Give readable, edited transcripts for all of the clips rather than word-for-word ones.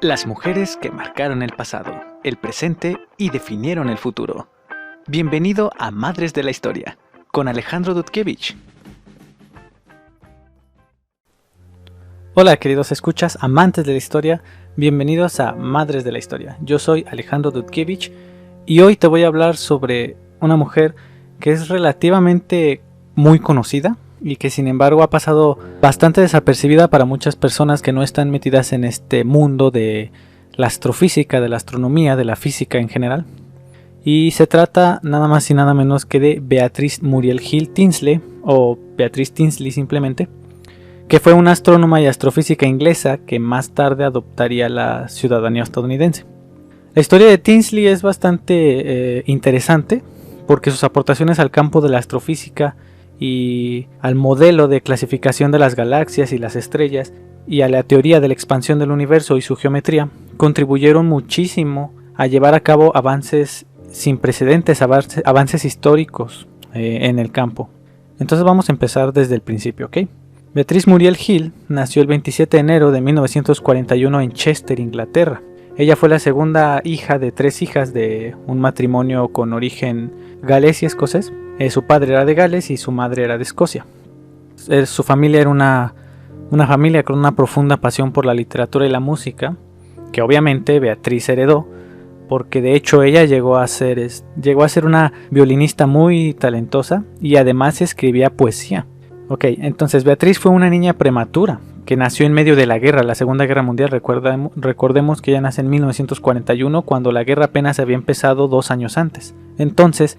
Las mujeres que marcaron el pasado, el presente y definieron el futuro. Bienvenido a Madres de la Historia, con Alejandro Dudkiewicz. Hola queridos escuchas, amantes de la historia, bienvenidos a Madres de la Historia. Yo soy Alejandro Dudkiewicz y hoy te voy a hablar sobre una mujer que es relativamente muy conocida y que sin embargo ha pasado bastante desapercibida para muchas personas que no están metidas en este mundo de la astrofísica, de la astronomía, de la física en general. Y se trata nada más y nada menos que de Beatrice Muriel Hill Tinsley, o Beatrice Tinsley simplemente, que fue una astrónoma y astrofísica inglesa que más tarde adoptaría la ciudadanía estadounidense. La historia de Tinsley es bastante interesante porque sus aportaciones al campo de la astrofísica y al modelo de clasificación de las galaxias y las estrellas y a la teoría de la expansión del universo y su geometría contribuyeron muchísimo a llevar a cabo avances sin precedentes, avances históricos en el campo. Entonces vamos a empezar desde el principio, ¿ok? Beatrice Muriel Hill nació el 27 de enero de 1941 en Chester, Inglaterra. Ella fue la segunda hija de 3 hijas de un matrimonio con origen galés y escocés. Su padre era de Gales y su madre era de Escocia. Su familia era una familia con una profunda pasión por la literatura y la música, que obviamente Beatriz heredó, porque de hecho ella llegó a ser una violinista muy talentosa y además escribía poesía. Ok, entonces Beatriz fue una niña prematura, que nació en medio de la guerra, la Segunda Guerra Mundial. Recordemos que ella nace en 1941, cuando la guerra apenas había empezado 2 años antes. Entonces,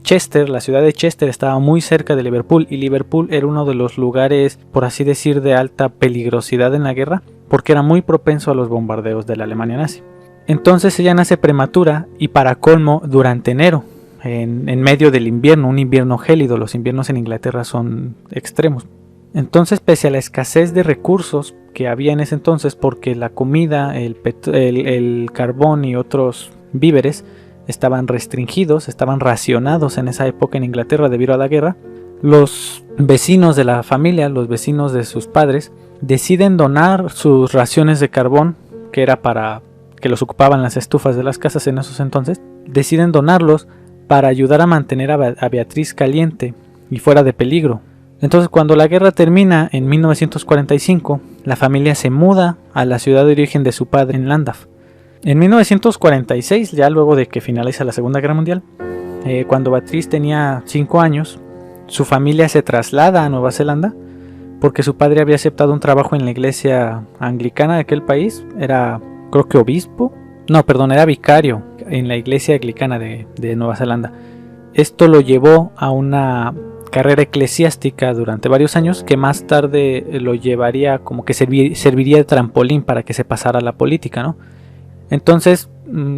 Chester, la ciudad de Chester, estaba muy cerca de Liverpool, y Liverpool era uno de los lugares, por así decir, de alta peligrosidad en la guerra, porque era muy propenso a los bombardeos de la Alemania nazi. Entonces ella nace prematura y para colmo durante enero, en medio del invierno, un invierno gélido. Los inviernos en Inglaterra son extremos. Entonces, pese a la escasez de recursos que había en ese entonces, porque la comida, el carbón y otros víveres estaban restringidos, estaban racionados en esa época en Inglaterra debido a la guerra, los vecinos de la familia, los vecinos de sus padres, deciden donar sus raciones de carbón, que era para que los ocupaban las estufas de las casas en esos entonces, deciden donarlos para ayudar a mantener a Beatriz caliente y fuera de peligro. Entonces, cuando la guerra termina en 1945, la familia se muda a la ciudad de origen de su padre en Llandaff. En 1946, ya luego de que finaliza la Segunda Guerra Mundial, cuando Beatriz tenía 5 años, su familia se traslada a Nueva Zelanda porque su padre había aceptado un trabajo en la iglesia anglicana de aquel país. Era, creo que era vicario en la iglesia anglicana de Nueva Zelanda. Esto lo llevó a una carrera eclesiástica durante varios años, que más tarde lo llevaría, como que serviría de trampolín para que se pasara a la política, ¿no? Entonces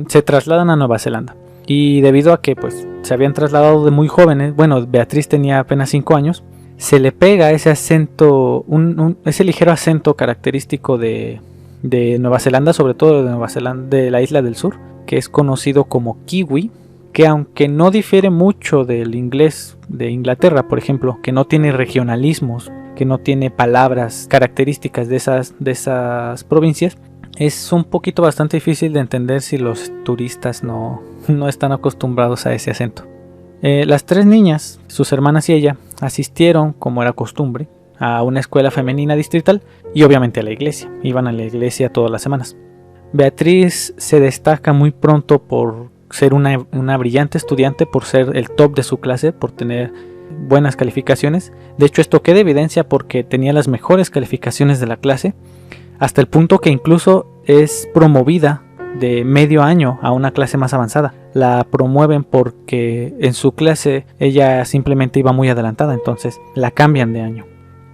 se trasladan a Nueva Zelanda, y debido a que pues se habían trasladado de muy jóvenes, bueno, Beatriz tenía apenas 5 años, se le pega ese acento, ese ligero acento característico de Nueva Zelanda, sobre todo de Nueva Zelanda, de la isla del sur, que es conocido como kiwi, que aunque no difiere mucho del inglés de Inglaterra, por ejemplo, que no tiene regionalismos, que no tiene palabras características de esas provincias, es un poquito bastante difícil de entender si los turistas no están acostumbrados a ese acento. Las 3 niñas, sus hermanas y ella, asistieron, como era costumbre, a una escuela femenina distrital y obviamente a la iglesia. Iban a la iglesia todas las semanas. Beatriz se destaca muy pronto por ser una brillante estudiante, por ser el top de su clase, por tener buenas calificaciones. De hecho, esto queda evidencia porque tenía las mejores calificaciones de la clase, hasta el punto que incluso es promovida de medio año a una clase más avanzada. La promueven porque en su clase ella simplemente iba muy adelantada, entonces la cambian de año.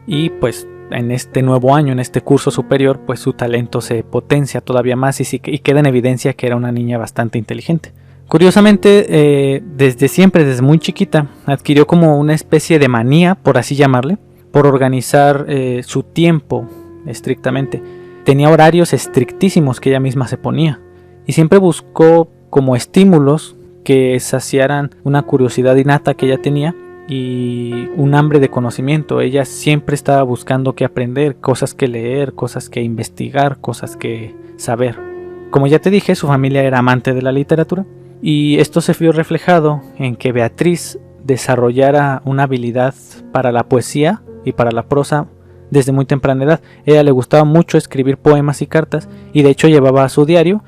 Y pues en este nuevo año, en este curso superior, pues su talento se potencia todavía más y queda en evidencia que era una niña bastante inteligente. Curiosamente, desde muy chiquita, adquirió como una especie de manía, por así llamarle, por organizar su tiempo estrictamente. Tenía horarios estrictísimos que ella misma se ponía, y siempre buscó como estímulos que saciaran una curiosidad innata que ella tenía y un hambre de conocimiento. Ella siempre estaba buscando qué aprender, cosas que leer, cosas que investigar, cosas que saber. Como ya te dije, su familia era amante de la literatura y esto se vio reflejado en que Beatriz desarrollara una habilidad para la poesía y para la prosa desde muy temprana edad. A ella le gustaba mucho escribir poemas y cartas y de hecho llevaba su diario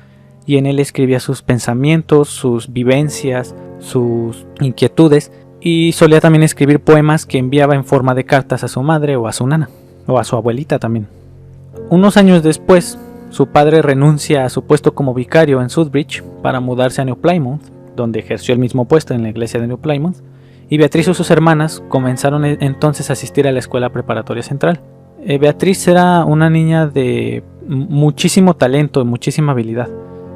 y en él escribía sus pensamientos, sus vivencias, sus inquietudes y solía también escribir poemas que enviaba en forma de cartas a su madre o a su nana o a su abuelita también. Unos años después, su padre renuncia a su puesto como vicario en Sudbridge para mudarse a New Plymouth, donde ejerció el mismo puesto en la iglesia de New Plymouth, y Beatriz y sus hermanas comenzaron entonces a asistir a la escuela preparatoria central. Beatriz era una niña de muchísimo talento y muchísima habilidad.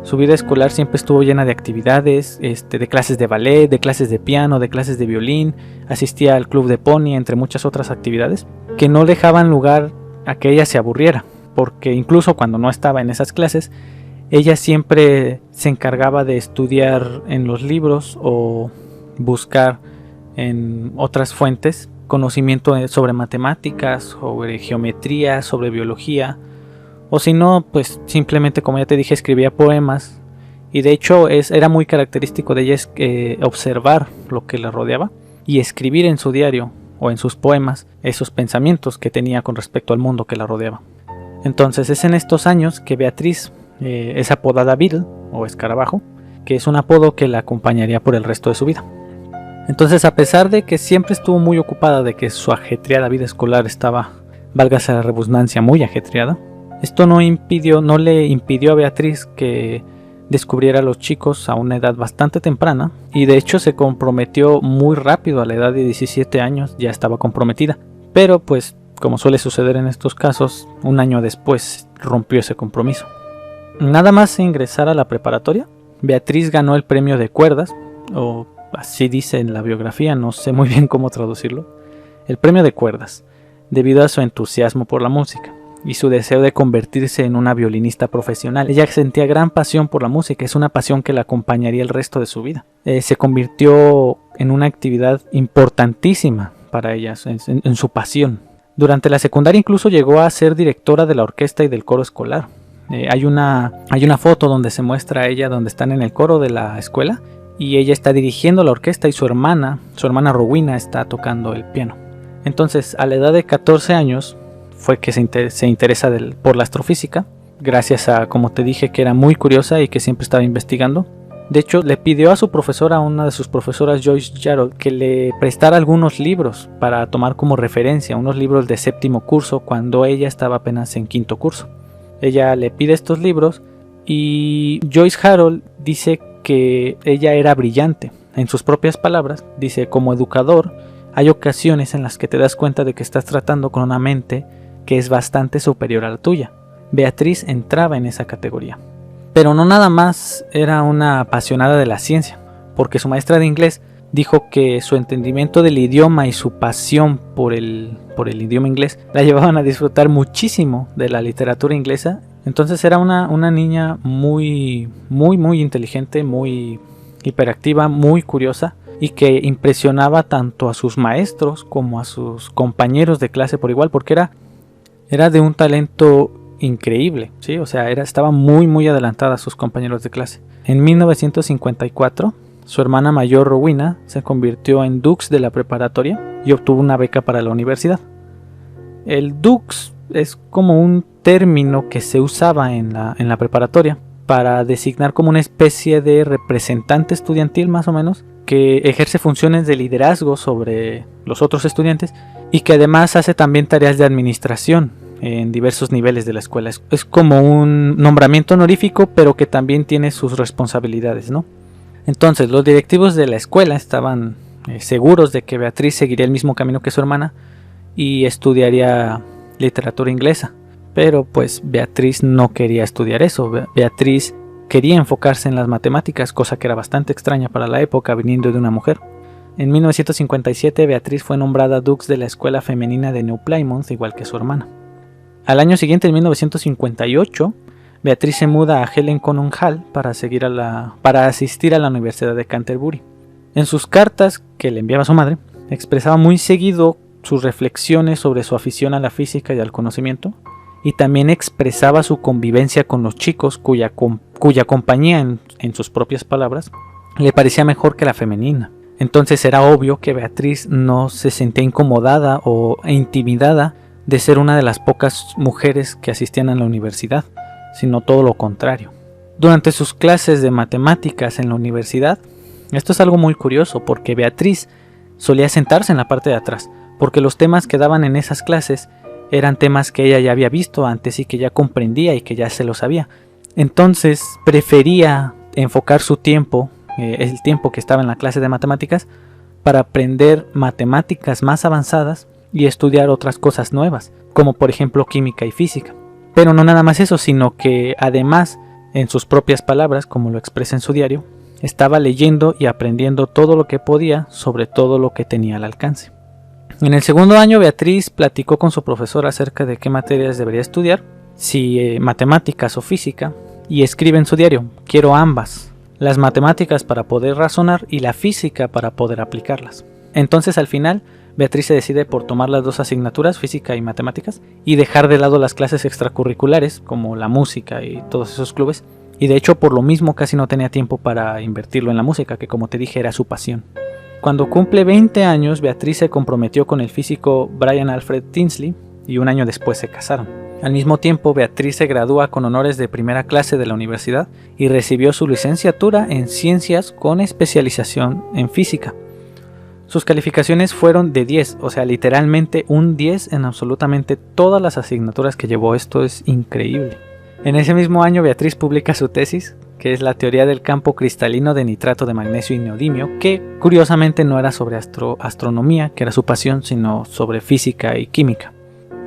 Su vida escolar siempre estuvo llena de actividades, de clases de ballet, de clases de piano, de clases de violín, asistía al club de pony, entre muchas otras actividades, que no dejaban lugar a que ella se aburriera. Porque incluso cuando no estaba en esas clases, ella siempre se encargaba de estudiar en los libros o buscar en otras fuentes conocimiento sobre matemáticas, sobre geometría, sobre biología, o si no, pues simplemente, como ya te dije, escribía poemas. Y de hecho era muy característico de ella observar lo que la rodeaba y escribir en su diario o en sus poemas esos pensamientos que tenía con respecto al mundo que la rodeaba. Entonces es en estos años que Beatriz es apodada Beetle o Escarabajo, que es un apodo que la acompañaría por el resto de su vida. Entonces, a pesar de que siempre estuvo muy ocupada, de que su ajetreada vida escolar estaba, válgase la redundancia, muy ajetreada, esto no le impidió a Beatriz que descubriera a los chicos a una edad bastante temprana y de hecho se comprometió muy rápido. A la edad de 17 años ya estaba comprometida, pero pues como suele suceder en estos casos, un año después rompió ese compromiso. Nada más ingresar a la preparatoria, Beatriz ganó el premio de cuerdas, o así dice en la biografía, no sé muy bien cómo traducirlo, el premio de cuerdas, debido a su entusiasmo por la música y su deseo de convertirse en una violinista profesional. Ella sentía gran pasión por la música, es una pasión que la acompañaría el resto de su vida. Se convirtió en una actividad importantísima para ella, en su pasión. Durante la secundaria incluso llegó a ser directora de la orquesta y del coro escolar. Hay una foto donde se muestra a ella, donde están en el coro de la escuela y ella está dirigiendo la orquesta y su hermana Rowena está tocando el piano. Entonces, a la edad de 14 años fue que se interesa por la astrofísica, gracias a, como te dije, que era muy curiosa y que siempre estaba investigando. De hecho, le pidió a su profesora, a una de sus profesoras, Joyce Jarrell, que le prestara algunos libros para tomar como referencia, unos libros de séptimo curso, cuando ella estaba apenas en quinto curso. Ella le pide estos libros y Joyce Jarrell dice que ella era brillante. En sus propias palabras, dice: como educador, hay ocasiones en las que te das cuenta de que estás tratando con una mente que es bastante superior a la tuya. Beatriz entraba en esa categoría. Pero no nada más era una apasionada de la ciencia, porque su maestra de inglés dijo que su entendimiento del idioma y su pasión por el idioma inglés la llevaban a disfrutar muchísimo de la literatura inglesa. Entonces era una niña muy inteligente, muy hiperactiva, muy curiosa y que impresionaba tanto a sus maestros como a sus compañeros de clase por igual, porque era de un talento increíble, ¿sí? O sea, estaba muy adelantada a sus compañeros de clase. En 1954, su hermana mayor Rowena se convirtió en dux de la preparatoria y obtuvo una beca para la universidad. El dux es como un término que se usaba en la preparatoria para designar como una especie de representante estudiantil, más o menos, que ejerce funciones de liderazgo sobre los otros estudiantes y que además hace también tareas de administración en diversos niveles de la escuela. Es como un nombramiento honorífico, pero que también tiene sus responsabilidades, ¿no? Entonces, los directivos de la escuela estaban seguros de que Beatriz seguiría el mismo camino que su hermana y estudiaría literatura inglesa. Pero pues Beatriz no quería estudiar eso. Beatriz quería enfocarse en las matemáticas, cosa que era bastante extraña para la época, viniendo de una mujer. En 1957, Beatriz fue nombrada dux de la escuela femenina de New Plymouth, igual que su hermana. Al año siguiente, en 1958, Beatriz se muda a Helen Connon Hall para asistir a la Universidad de Canterbury. En sus cartas que le enviaba a su madre, expresaba muy seguido sus reflexiones sobre su afición a la física y al conocimiento, y también expresaba su convivencia con los chicos cuya compañía, en sus propias palabras, le parecía mejor que la femenina. Entonces era obvio que Beatriz no se sentía incomodada e intimidada de ser una de las pocas mujeres que asistían a la universidad, sino todo lo contrario. Durante sus clases de matemáticas en la universidad, esto es algo muy curioso porque Beatriz solía sentarse en la parte de atrás, porque los temas que daban en esas clases eran temas que ella ya había visto antes y que ya comprendía y que ya se lo sabía. Entonces prefería enfocar su tiempo, el tiempo que estaba en la clase de matemáticas, para aprender matemáticas más avanzadas y estudiar otras cosas nuevas, como por ejemplo química y física. Pero no nada más eso, sino que además, en sus propias palabras, como lo expresa en su diario, estaba leyendo y aprendiendo todo lo que podía sobre todo lo que tenía al alcance. En el segundo año, Beatriz platicó con su profesor acerca de qué materias debería estudiar, si matemáticas o física, y escribe en su diario: quiero ambas, las matemáticas para poder razonar y la física para poder aplicarlas. Entonces al final, Beatriz se decide por tomar las dos asignaturas, física y matemáticas, y dejar de lado las clases extracurriculares como la música y todos esos clubes, y de hecho por lo mismo casi no tenía tiempo para invertirlo en la música, que como te dije era su pasión. Cuando cumple 20 años, Beatriz se comprometió con el físico Brian Alfred Tinsley y un año después se casaron. Al mismo tiempo, Beatriz se gradúa con honores de primera clase de la universidad y recibió su licenciatura en ciencias con especialización en física. Sus calificaciones fueron de 10, o sea, literalmente un 10 en absolutamente todas las asignaturas que llevó. Esto es increíble. En ese mismo año, Beatriz publica su tesis, que es la teoría del campo cristalino de nitrato de magnesio y neodimio, que curiosamente no era sobre astronomía, que era su pasión, sino sobre física y química.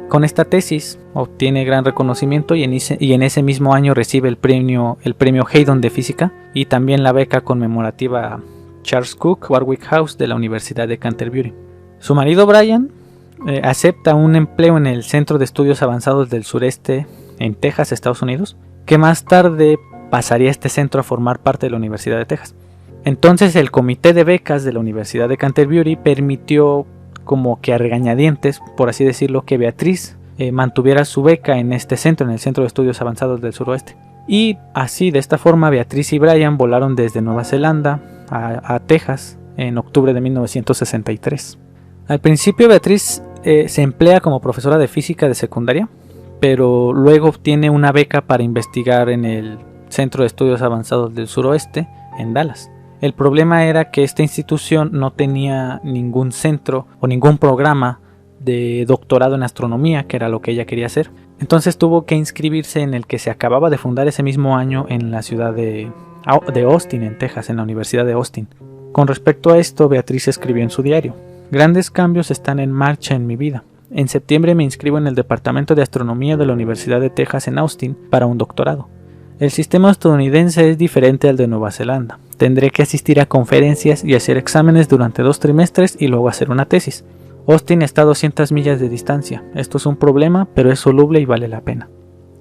Con esta tesis obtiene gran reconocimiento y en ese mismo año recibe el premio Haydn de física y también la beca conmemorativa Charles Cook Warwick House de la Universidad de Canterbury. Su marido Brian acepta un empleo en el Centro de Estudios Avanzados del Sureste en Texas, Estados Unidos, que más tarde pasaría este centro a formar parte de la Universidad de Texas. Entonces el comité de becas de la Universidad de Canterbury permitió, como que a regañadientes, por así decirlo, que Beatriz mantuviera su beca en este centro, en el Centro de Estudios Avanzados del Suroeste. Y así, de esta forma, Beatriz y Brian volaron desde Nueva Zelanda a Texas en octubre de 1963. Al principio Beatriz se emplea como profesora de física de secundaria, pero luego obtiene una beca para investigar en el Centro de Estudios Avanzados del Suroeste en Dallas. El problema era que esta institución no tenía ningún centro o ningún programa de doctorado en astronomía, que era lo que ella quería hacer. Entonces tuvo que inscribirse en el que se acababa de fundar ese mismo año en la ciudad de Austin, en Texas, en la Universidad de Austin. Con respecto a esto, Beatriz escribió en su diario: grandes cambios están en marcha en mi vida. En septiembre me inscribo en el Departamento de Astronomía de la Universidad de Texas en Austin para un doctorado. El sistema estadounidense es diferente al de Nueva Zelanda. Tendré que asistir a conferencias y hacer exámenes durante 2 trimestres y luego hacer una tesis. Austin está a 200 millas de distancia. Esto es un problema, pero es soluble y vale la pena.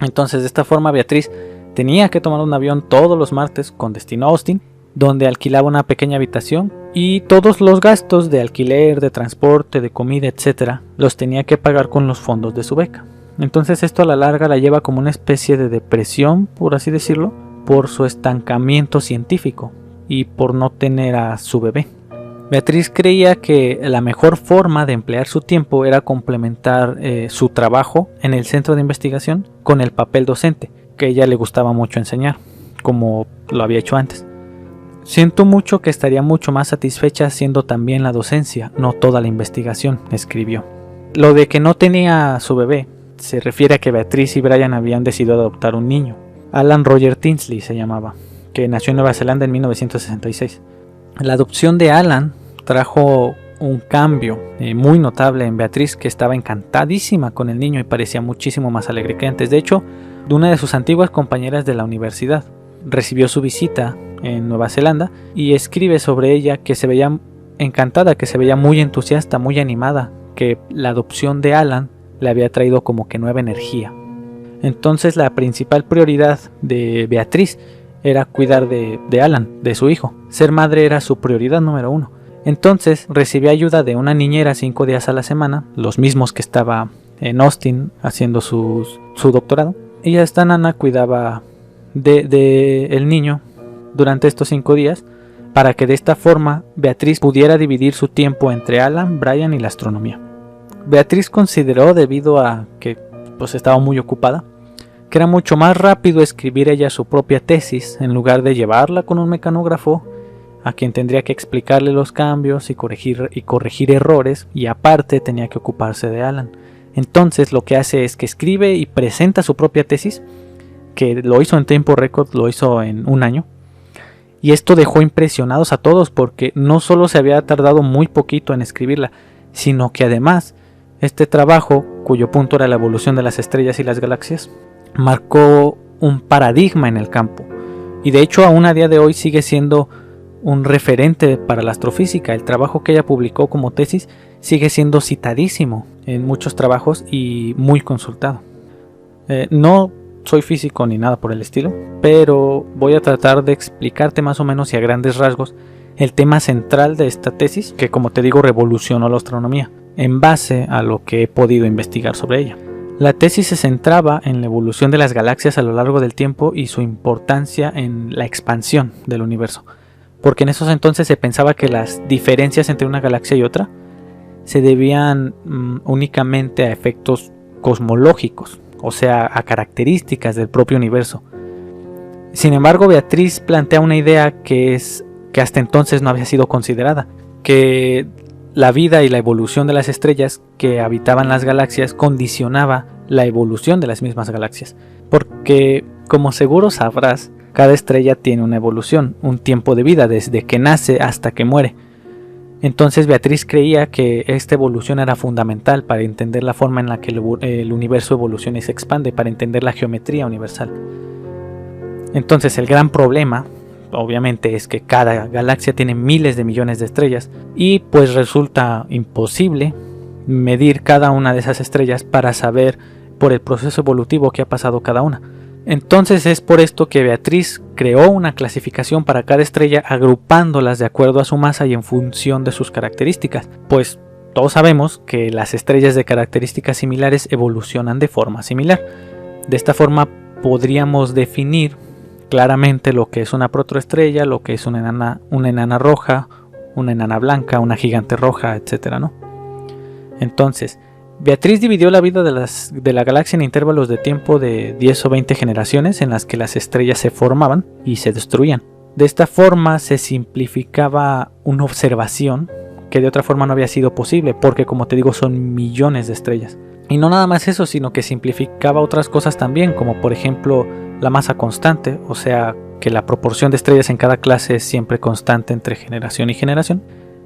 Entonces, de esta forma, Beatriz tenía que tomar un avión todos los martes con destino a Austin, donde alquilaba una pequeña habitación y todos los gastos de alquiler, de transporte, de comida, etc. los tenía que pagar con los fondos de su beca. Entonces esto a la larga la lleva como una especie de depresión, por así decirlo, por su estancamiento científico y por no tener a su bebé. Beatriz creía que la mejor forma de emplear su tiempo era complementar su trabajo en el centro de investigación con el papel docente, que a ella le gustaba mucho enseñar, como lo había hecho antes. Siento mucho que estaría mucho más satisfecha haciendo también la docencia, no toda la investigación, escribió. Lo de que no tenía a su bebé se refiere a que Beatriz y Brian habían decidido adoptar un niño. Alan Roger Tinsley se llamaba, que nació en Nueva Zelanda en 1966. La adopción de Alan trajo un cambio muy notable en Beatriz, que estaba encantadísima con el niño y parecía muchísimo más alegre que antes. De hecho, de una de sus antiguas compañeras de la universidad recibió su visita en Nueva Zelanda y escribe sobre ella que se veía encantada, que se veía muy entusiasta, muy animada, que la adopción de Alan le había traído como que nueva energía. Entonces la principal prioridad de Beatriz era cuidar de Alan, de su hijo. Ser madre era su prioridad número 1. Entonces recibía ayuda de una niñera 5 días a la semana, los mismos que estaba en Austin haciendo su doctorado. Y esta nana cuidaba de el niño durante estos 5 días para que de esta forma Beatriz pudiera dividir su tiempo entre Alan, Brian y la astronomía. Beatriz consideró, debido a que pues estaba muy ocupada, que era mucho más rápido escribir ella su propia tesis en lugar de llevarla con un mecanógrafo a quien tendría que explicarle los cambios y corregir errores, y aparte tenía que ocuparse de Alan. Entonces lo que hace es que escribe y presenta su propia tesis, que lo hizo en tiempo récord, lo hizo en 1 año, y esto dejó impresionados a todos porque no solo se había tardado muy poquito en escribirla, sino que además este trabajo, cuyo punto era la evolución de las estrellas y las galaxias, marcó un paradigma en el campo, y de hecho aún a día de hoy sigue siendo un referente para la astrofísica. El trabajo que ella publicó como tesis sigue siendo citadísimo en muchos trabajos y muy consultado. No soy físico ni nada por el estilo, pero voy a tratar de explicarte más o menos y a grandes rasgos el tema central de esta tesis, que como te digo revolucionó la astronomía, en base a lo que he podido investigar sobre ella. La tesis se centraba en la evolución de las galaxias a lo largo del tiempo y su importancia en la expansión del universo, porque en esos entonces se pensaba que las diferencias entre una galaxia y otra se debían únicamente a efectos cosmológicos, o sea, a características del propio universo. Sin embargo, Beatriz plantea una idea que hasta entonces no había sido considerada, que la vida y la evolución de las estrellas que habitaban las galaxias condicionaba la evolución de las mismas galaxias, porque, como seguro sabrás, cada estrella tiene una evolución, un tiempo de vida desde que nace hasta que muere. Entonces Beatriz creía que esta evolución era fundamental para entender la forma en la que el universo evoluciona y se expande, para entender la geometría universal. Entonces el gran problema, obviamente, es que cada galaxia tiene miles de millones de estrellas y pues resulta imposible medir cada una de esas estrellas para saber por el proceso evolutivo que ha pasado cada una. Entonces es por esto que Beatriz creó una clasificación para cada estrella, agrupándolas de acuerdo a su masa y en función de sus características, pues todos sabemos que las estrellas de características similares evolucionan de forma similar. De esta forma podríamos definir claramente lo que es una protoestrella, lo que es una enana roja, una enana blanca, una gigante roja, etcétera, ¿no? Entonces, Beatriz dividió la vida de la galaxia en intervalos de tiempo de 10 o 20 generaciones en las que las estrellas se formaban y se destruían. De esta forma se simplificaba una observación que de otra forma no había sido posible, porque como te digo son millones de estrellas. Y no nada más eso, sino que simplificaba otras cosas también, como por ejemplo la masa constante, o sea que la proporción de estrellas en cada clase es siempre constante entre generación y generación.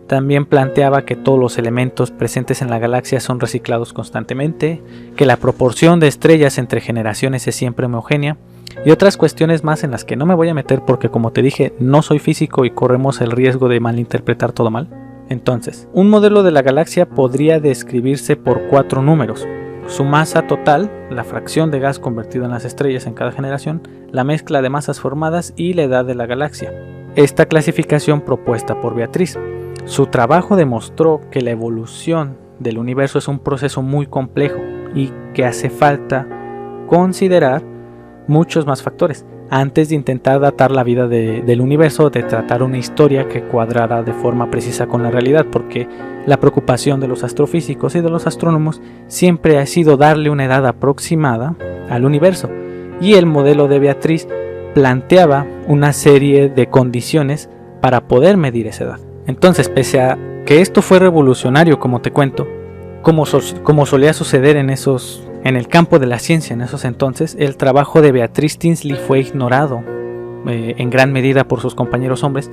También planteaba que todos los elementos presentes en la galaxia son reciclados constantemente, que la proporción de estrellas entre generaciones es siempre homogénea, y otras cuestiones más en las que no me voy a meter porque, como te dije, no soy físico y corremos el riesgo de malinterpretar todo mal. Entonces, un modelo de la galaxia podría describirse por 4 números: su masa total, la fracción de gas convertido en las estrellas en cada generación, la mezcla de masas formadas y la edad de la galaxia. Esta clasificación propuesta por Beatriz. Su trabajo demostró que la evolución del universo es un proceso muy complejo y que hace falta considerar muchos más factores antes de intentar datar la vida del universo, de tratar una historia que cuadrara de forma precisa con la realidad, porque la preocupación de los astrofísicos y de los astrónomos siempre ha sido darle una edad aproximada al universo, y el modelo de Beatriz planteaba una serie de condiciones para poder medir esa edad. Entonces, pese a que esto fue revolucionario, como te cuento, como solía suceder en el campo de la ciencia en esos entonces, el trabajo de Beatriz Tinsley fue ignorado en gran medida por sus compañeros hombres,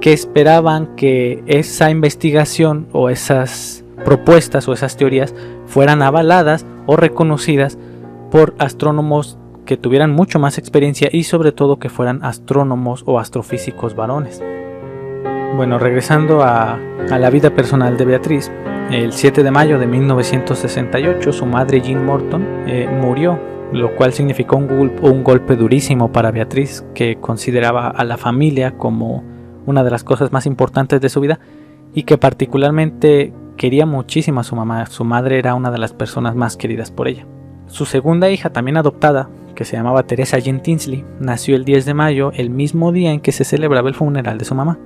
que esperaban que esa investigación o esas propuestas o esas teorías fueran avaladas o reconocidas por astrónomos que tuvieran mucho más experiencia y sobre todo que fueran astrónomos o astrofísicos varones. Bueno, regresando a la vida personal de Beatriz, el 7 de mayo de 1968 su madre Jean Morton murió, lo cual significó un golpe durísimo para Beatriz, que consideraba a la familia como una de las cosas más importantes de su vida y que particularmente quería muchísimo a su mamá. Su madre era una de las personas más queridas por ella. Su segunda hija, también adoptada, que se llamaba Teresa Jean Tinsley, nació el 10 de mayo, el mismo día en que se celebraba el funeral de su mamá.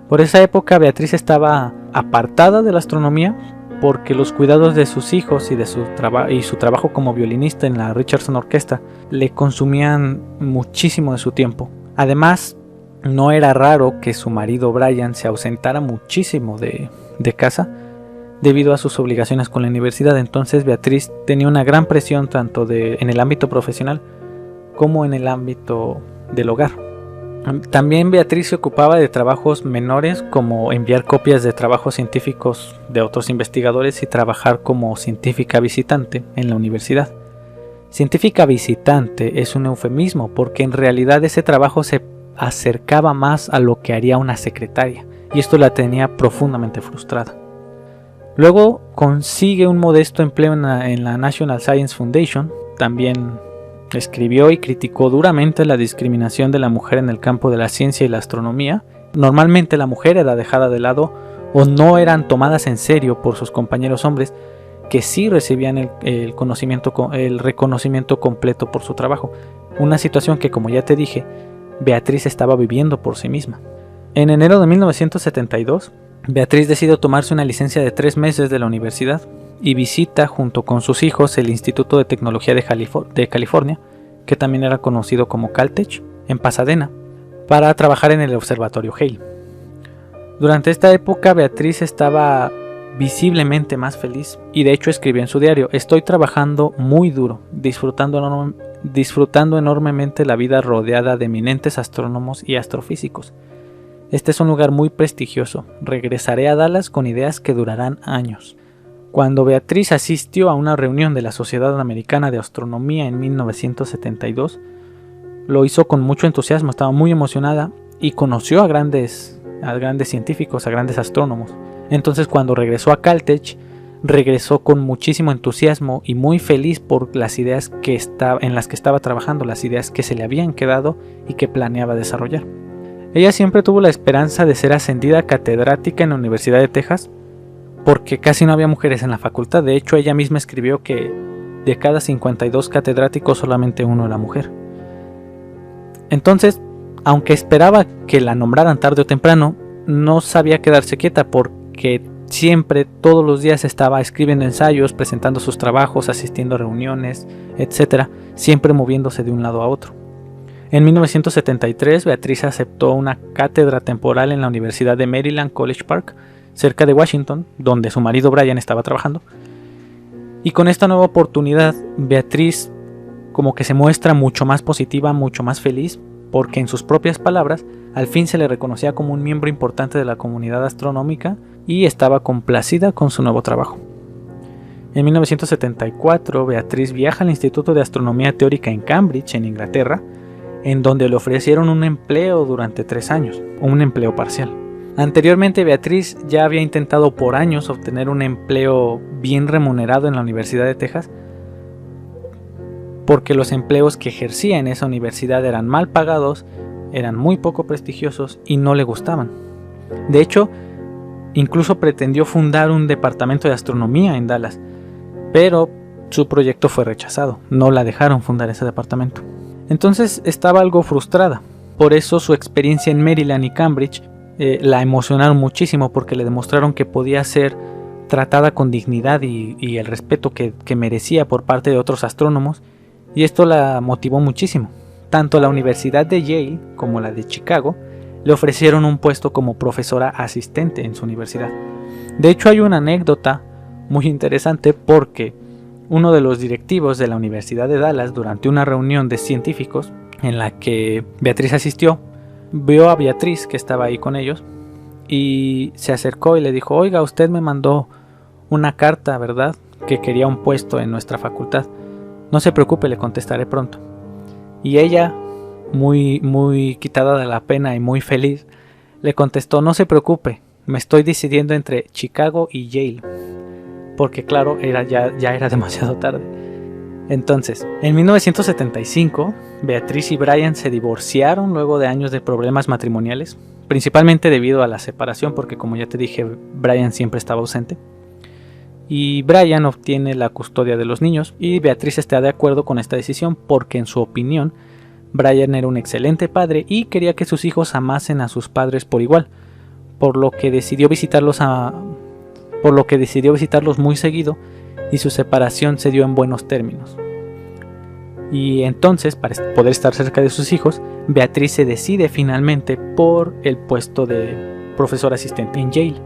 Por esa época Beatriz estaba apartada de la astronomía porque los cuidados de sus hijos y su trabajo como violinista en la Richardson Orquesta le consumían muchísimo de su tiempo. Además, no era raro que su marido Brian se ausentara muchísimo de casa debido a sus obligaciones con la universidad. Entonces Beatriz tenía una gran presión tanto en el ámbito profesional como en el ámbito del hogar. También Beatriz se ocupaba de trabajos menores como enviar copias de trabajos científicos de otros investigadores y trabajar como científica visitante en la universidad. Científica visitante es un eufemismo porque en realidad ese trabajo se acercaba más a lo que haría una secretaria y esto la tenía profundamente frustrada. Luego consigue un modesto empleo en la National Science Foundation. También escribió y criticó duramente la discriminación de la mujer en el campo de la ciencia y la astronomía. Normalmente la mujer era dejada de lado o no eran tomadas en serio por sus compañeros hombres, que sí recibían el reconocimiento completo por su trabajo. Una situación que, como ya te dije, Beatriz estaba viviendo por sí misma. En enero de 1972, Beatriz decide tomarse una licencia de 3 meses de la universidad y visita junto con sus hijos el Instituto de Tecnología de California, que también era conocido como Caltech, en Pasadena, para trabajar en el observatorio Hale. Durante esta época Beatriz estaba visiblemente más feliz y de hecho escribió en su diario: estoy trabajando muy duro, disfrutando enormemente la vida rodeada de eminentes astrónomos y astrofísicos. Este es un lugar muy prestigioso. Regresaré a Dallas con ideas que durarán años. Cuando Beatriz asistió a una reunión de la Sociedad Americana de Astronomía en 1972, lo hizo con mucho entusiasmo, estaba muy emocionada y conoció a grandes científicos, a grandes astrónomos. Entonces, cuando regresó a Caltech, regresó con muchísimo entusiasmo y muy feliz por las ideas en las que estaba trabajando, las ideas que se le habían quedado y que planeaba desarrollar. Ella siempre tuvo la esperanza de ser ascendida catedrática en la Universidad de Texas, porque casi no había mujeres en la facultad. De hecho, ella misma escribió que de cada 52 catedráticos solamente uno era mujer. Entonces, aunque esperaba que la nombraran tarde o temprano, no sabía quedarse quieta porque siempre, todos los días estaba escribiendo ensayos, presentando sus trabajos, asistiendo a reuniones, etc., siempre moviéndose de un lado a otro. En 1973, Beatriz aceptó una cátedra temporal en la Universidad de Maryland College Park, cerca de Washington, donde su marido Brian estaba trabajando. Y con esta nueva oportunidad, Beatriz como que se muestra mucho más positiva, mucho más feliz, porque en sus propias palabras, al fin se le reconocía como un miembro importante de la comunidad astronómica y estaba complacida con su nuevo trabajo. En 1974, Beatriz viaja al Instituto de Astronomía Teórica en Cambridge, en Inglaterra, en donde le ofrecieron un empleo durante 3 años, un empleo parcial. Anteriormente, Beatriz ya había intentado por años obtener un empleo bien remunerado en la Universidad de Texas, porque los empleos que ejercía en esa universidad eran mal pagados, eran muy poco prestigiosos y no le gustaban. De hecho, incluso pretendió fundar un departamento de astronomía en Dallas, pero su proyecto fue rechazado, no la dejaron fundar ese departamento. Entonces estaba algo frustrada, por eso su experiencia en Maryland y Cambridge la emocionaron muchísimo, porque le demostraron que podía ser tratada con dignidad y el respeto que merecía por parte de otros astrónomos, y esto la motivó muchísimo. Tanto la Universidad de Yale como la de Chicago le ofrecieron un puesto como profesora asistente en su universidad. De hecho, hay una anécdota muy interesante porque uno de los directivos de la Universidad de Dallas, durante una reunión de científicos en la que Beatriz asistió, vio a Beatriz, que estaba ahí con ellos, y se acercó y le dijo: oiga, usted me mandó una carta, ¿verdad?, que quería un puesto en nuestra facultad. No se preocupe, le contestaré pronto. Y ella, muy quitada de la pena y muy feliz, le contestó: no se preocupe, me estoy decidiendo entre Chicago y Yale. Porque claro, ya era demasiado tarde. Entonces, en 1975, Beatriz y Brian se divorciaron luego de años de problemas matrimoniales, principalmente debido a la separación, porque como ya te dije, Brian siempre estaba ausente. Y Brian obtiene la custodia de los niños y Beatriz está de acuerdo con esta decisión porque en su opinión Brian era un excelente padre y quería que sus hijos amasen a sus padres por igual, por lo que decidió visitarlos muy seguido y su separación se dio en buenos términos. Y entonces, para poder estar cerca de sus hijos, Beatriz se decide finalmente por el puesto de profesor asistente en Yale.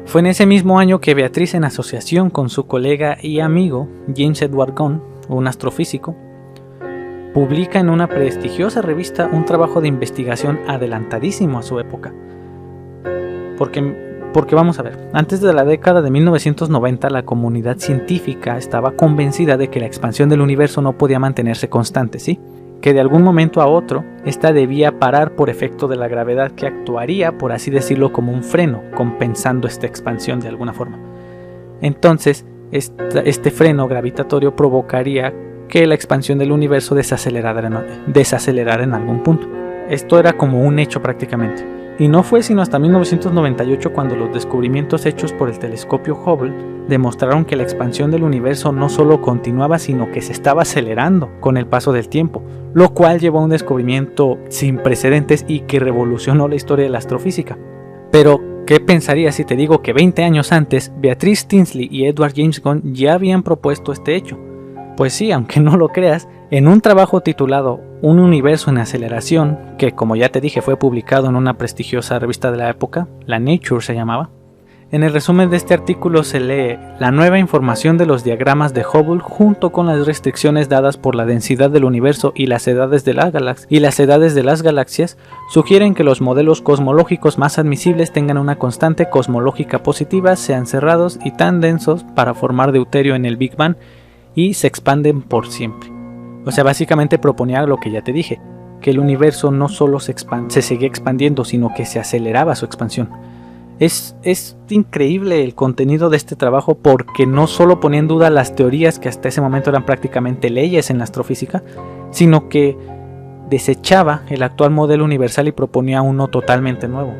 Fue en ese mismo año que Beatriz, en asociación con su colega y amigo James Edward Gunn, un astrofísico, publica en una prestigiosa revista un trabajo de investigación adelantadísimo a su época. Porque vamos a ver, antes de la década de 1990 la comunidad científica estaba convencida de que la expansión del universo no podía mantenerse constante, ¿sí? Que de algún momento a otro, esta debía parar por efecto de la gravedad que actuaría, por así decirlo, como un freno, compensando esta expansión de alguna forma. Entonces, este freno gravitatorio provocaría que la expansión del universo desacelerara en algún punto. Esto era como un hecho prácticamente. Y no fue sino hasta 1998 cuando los descubrimientos hechos por el telescopio Hubble demostraron que la expansión del universo no solo continuaba, sino que se estaba acelerando con el paso del tiempo, lo cual llevó a un descubrimiento sin precedentes y que revolucionó la historia de la astrofísica. Pero, ¿qué pensarías si te digo que 20 años antes, Beatrice Tinsley y Edward James Gunn ya habían propuesto este hecho? Pues sí, aunque no lo creas, en un trabajo titulado Un universo en aceleración, que como ya te dije fue publicado en una prestigiosa revista de la época, la Nature se llamaba, en el resumen de este artículo se lee: la nueva información de los diagramas de Hubble junto con las restricciones dadas por la densidad del universo y las edades de las galaxias sugieren que los modelos cosmológicos más admisibles tengan una constante cosmológica positiva, sean cerrados y tan densos para formar deuterio en el Big Bang y se expanden por siempre. O sea, básicamente proponía lo que ya te dije, que el universo no solo se seguía expandiendo, sino que se aceleraba su expansión. Es increíble el contenido de este trabajo porque no solo ponía en duda las teorías que hasta ese momento eran prácticamente leyes en la astrofísica, sino que desechaba el actual modelo universal y proponía uno totalmente nuevo.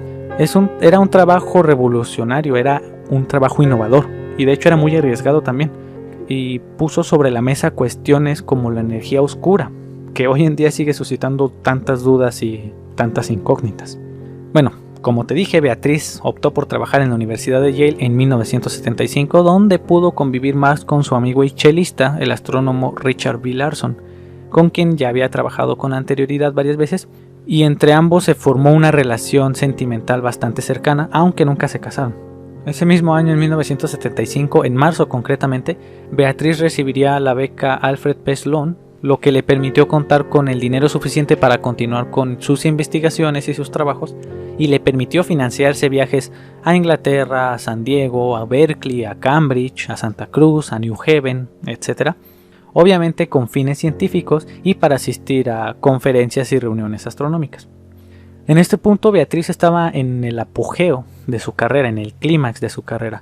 Era un trabajo revolucionario, era un trabajo innovador y de hecho era muy arriesgado también. Y puso sobre la mesa cuestiones como la energía oscura, que hoy en día sigue suscitando tantas dudas y tantas incógnitas. Bueno, como te dije, Beatriz optó por trabajar en la Universidad de Yale en 1975, donde pudo convivir más con su amigo y chelista, el astrónomo Richard B. Larson, con quien ya había trabajado con anterioridad varias veces, y entre ambos se formó una relación sentimental bastante cercana, aunque nunca se casaron. Ese mismo año, en 1975, en marzo concretamente, Beatriz recibiría la beca Alfred P. Sloan, lo que le permitió contar con el dinero suficiente para continuar con sus investigaciones y sus trabajos, y le permitió financiarse viajes a Inglaterra, a San Diego, a Berkeley, a Cambridge, a Santa Cruz, a New Haven, etc. Obviamente con fines científicos y para asistir a conferencias y reuniones astronómicas. En este punto Beatriz estaba en el apogeo de su carrera, en el clímax de su carrera,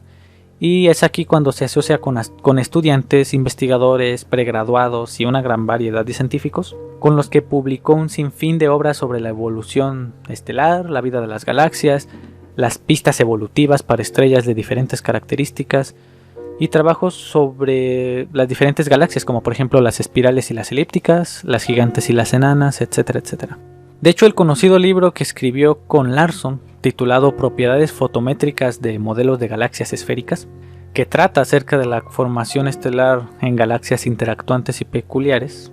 y es aquí cuando se asocia con estudiantes, investigadores, pregraduados y una gran variedad de científicos, con los que publicó un sinfín de obras sobre la evolución estelar, la vida de las galaxias, las pistas evolutivas para estrellas de diferentes características, y trabajos sobre las diferentes galaxias, como por ejemplo las espirales y las elípticas, las gigantes y las enanas, etcétera, etcétera. De hecho, el conocido libro que escribió con Larson, titulado Propiedades fotométricas de modelos de galaxias esféricas, que trata acerca de la formación estelar en galaxias interactuantes y peculiares,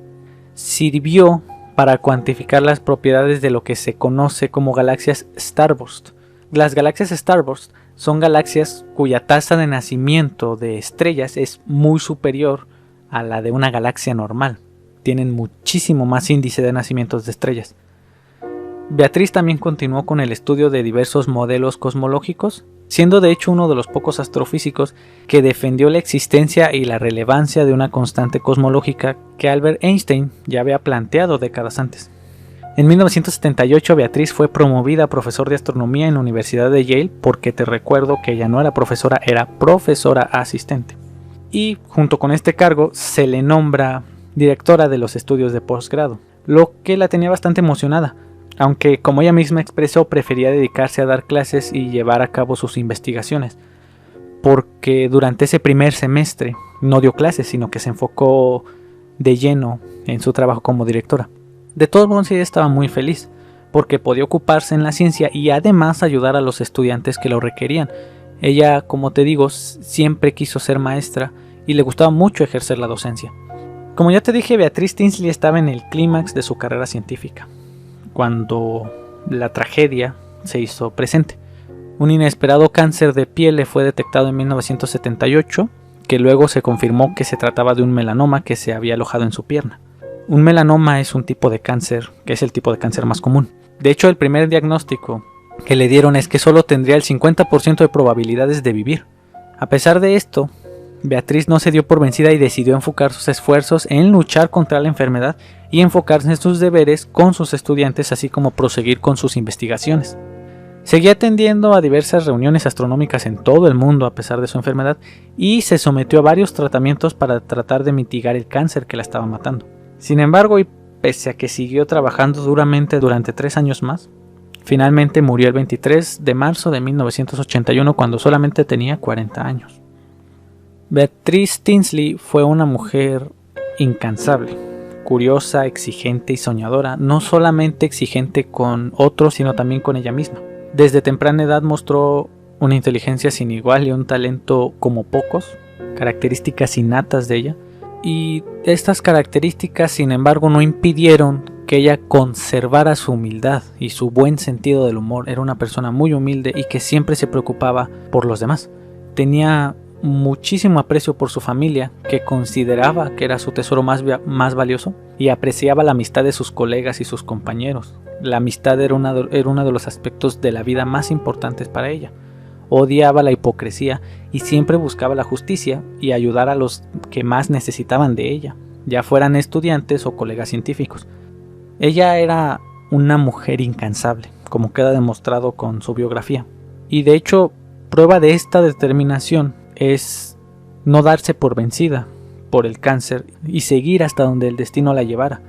sirvió para cuantificar las propiedades de lo que se conoce como galaxias starburst. Las galaxias starburst son galaxias cuya tasa de nacimiento de estrellas es muy superior a la de una galaxia normal. Tienen muchísimo más índice de nacimientos de estrellas. Beatriz también continuó con el estudio de diversos modelos cosmológicos, siendo de hecho uno de los pocos astrofísicos que defendió la existencia y la relevancia de una constante cosmológica que Albert Einstein ya había planteado décadas antes. En 1978 Beatriz fue promovida a profesor de astronomía en la Universidad de Yale, porque te recuerdo que ella no era profesora, era profesora asistente. Y junto con este cargo se le nombra directora de los estudios de posgrado. lo que la tenía bastante emocionada, aunque como ella misma expresó prefería dedicarse a dar clases y llevar a cabo sus investigaciones, porque durante ese primer semestre no dio clases, sino que se enfocó de lleno en su trabajo como directora. De todos modos, ella estaba muy feliz, porque podía ocuparse en la ciencia y además ayudar a los estudiantes que lo requerían. Ella, como te digo, siempre quiso ser maestra y le gustaba mucho ejercer la docencia. Como ya te dije, Beatriz Tinsley estaba en el clímax de su carrera científica, cuando la tragedia se hizo presente. Un inesperado cáncer de piel le fue detectado en 1978, que luego se confirmó que se trataba de un melanoma que se había alojado en su pierna. Un melanoma es un tipo de cáncer, que es el tipo de cáncer más común. De hecho, el primer diagnóstico que le dieron es que solo tendría el 50% de probabilidades de vivir. A pesar de esto, Beatriz no se dio por vencida y decidió enfocar sus esfuerzos en luchar contra la enfermedad y enfocarse en sus deberes con sus estudiantes, así como proseguir con sus investigaciones. Seguía atendiendo a diversas reuniones astronómicas en todo el mundo a pesar de su enfermedad y se sometió a varios tratamientos para tratar de mitigar el cáncer que la estaba matando. Sin embargo, y pese a que siguió trabajando duramente durante 3 años más, finalmente murió el 23 de marzo de 1981 cuando solamente tenía 40 años. Beatriz Tinsley fue una mujer incansable, curiosa, exigente y soñadora, no solamente exigente con otros, sino también con ella misma. Desde temprana edad mostró una inteligencia sin igual y un talento como pocos, características innatas de ella. Y estas características, sin embargo, no impidieron que ella conservara su humildad y su buen sentido del humor. Era una persona muy humilde y que siempre se preocupaba por los demás. Tenía muchísimo aprecio por su familia, que consideraba que era su tesoro más valioso, y apreciaba la amistad de sus colegas y sus compañeros. La amistad era uno de los aspectos de la vida más importantes para ella. Odiaba la hipocresía y siempre buscaba la justicia y ayudar a los que más necesitaban de ella, ya fueran estudiantes o colegas científicos. Ella era una mujer incansable, como queda demostrado con su biografía. Y de hecho, prueba de esta determinación es no darse por vencida por el cáncer y seguir hasta donde el destino la llevara,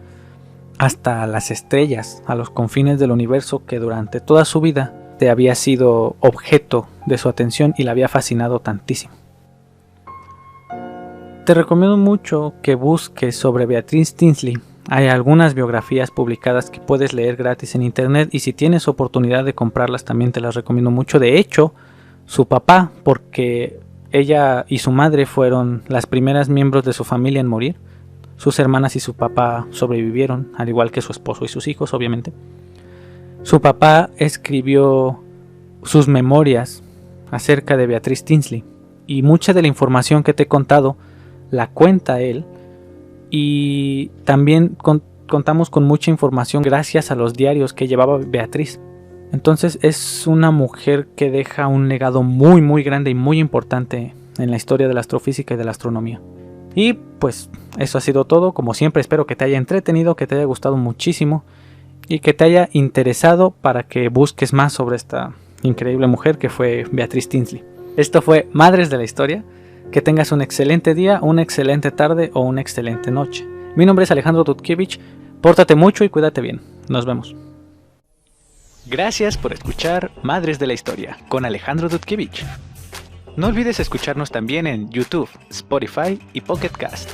hasta las estrellas, a los confines del universo que durante toda su vida había sido objeto de su atención y la había fascinado tantísimo. Te recomiendo mucho que busques sobre Beatriz Tinsley. Hay algunas biografías publicadas que puedes leer gratis en internet y si tienes oportunidad de comprarlas también te las recomiendo mucho. De hecho, su papá, porque ella y su madre fueron las primeras miembros de su familia en morir, sus hermanas y su papá sobrevivieron, al igual que su esposo y sus hijos, obviamente. Su papá escribió sus memorias acerca de Beatriz Tinsley y mucha de la información que te he contado la cuenta él, y también contamos con mucha información gracias a los diarios que llevaba Beatriz. Entonces es una mujer que deja un legado muy muy grande y muy importante en la historia de la astrofísica y de la astronomía. Y pues eso ha sido todo. Como siempre, espero que te haya entretenido, que te haya gustado muchísimo y que te haya interesado para que busques más sobre esta increíble mujer que fue Beatriz Tinsley. Esto fue Madres de la Historia. Que tengas un excelente día, una excelente tarde o una excelente noche. Mi nombre es Alejandro Dudkiewicz. Pórtate mucho y cuídate bien. Nos vemos. Gracias por escuchar Madres de la Historia con Alejandro Dudkiewicz. No olvides escucharnos también en YouTube, Spotify y Pocket Cast.